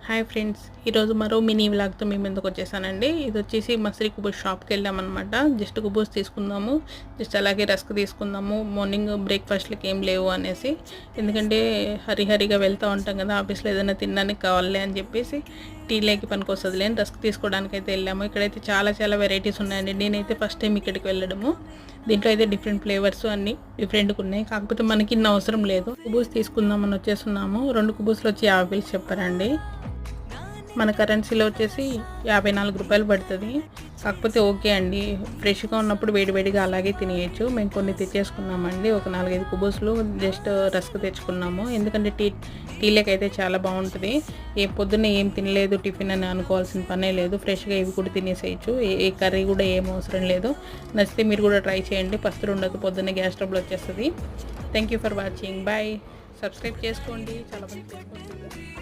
Hi friends, ఈరోజు మరో mini వ్లాగ్తో మీ ముందుకు వచ్చేసానండి. ఇది వచ్చేసి మసిరి కుబూస్ షాప్కి వెళ్ళామన్నమాట. జస్ట్ కుబూస్ తీసుకుందాము, జస్ట్ అలాగే రస్క్ తీసుకుందాము. మార్నింగ్ బ్రేక్ఫాస్ట్లకి ఏం లేవు అనేసి, ఎందుకంటే హరిహరిగా వెళ్తూ ఉంటాం కదా, ఆఫీస్లో ఏదైనా తినడానికి కావాలి అని చెప్పేసి టీ లేకి పనికి లేని రస్క్ తీసుకోవడానికి అయితే వెళ్ళాము. ఇక్కడైతే చాలా వెరైటీస్ ఉన్నాయండి. నేనైతే ఫస్ట్ టైం ఇక్కడికి వెళ్ళడము. దీంట్లో అయితే డిఫరెంట్ ఫ్లేవర్స్ అన్నీ డిఫరెంట్గా ఉన్నాయి, కాకపోతే మనకి ఇన్న అవసరం లేదు. కుబూస్ తీసుకుందామని వచ్చేస్తున్నాము. 2 కుబూస్లు వచ్చి 50 వేలు చెప్పారండి. మన కరెన్సీలో వచ్చేసి 54 రూపాయలు పడుతుంది. కాకపోతే ఓకే అండి, ఫ్రెష్గా ఉన్నప్పుడు వేడివేడిగా అలాగే తినేయచ్చు. మేము కొన్ని తెచ్చేసుకున్నామండి, ఒక 4-5 కుబూస్లు. జస్ట్ రస్క్ తెచ్చుకున్నాము, ఎందుకంటే టీలోకి అయితే చాలా బాగుంటుంది. పొద్దున్నే ఏం తినలేదు టిఫిన్ అని అనుకోవాల్సిన పనే లేదు. ఫ్రెష్గా ఇవి కూడా తినేసేయచ్చు. ఏ కర్రీ కూడా ఏం అవసరం లేదు. నచ్చితే మీరు కూడా ట్రై చేయండి. పస్తులు ఉండదు, పొద్దున్నే గ్యాస్ ట్రబుల్ వచ్చేస్తుంది. Thank you for watching. Bye. Subscribe చేసుకోండి, చాలా మంది చేసుకోండి.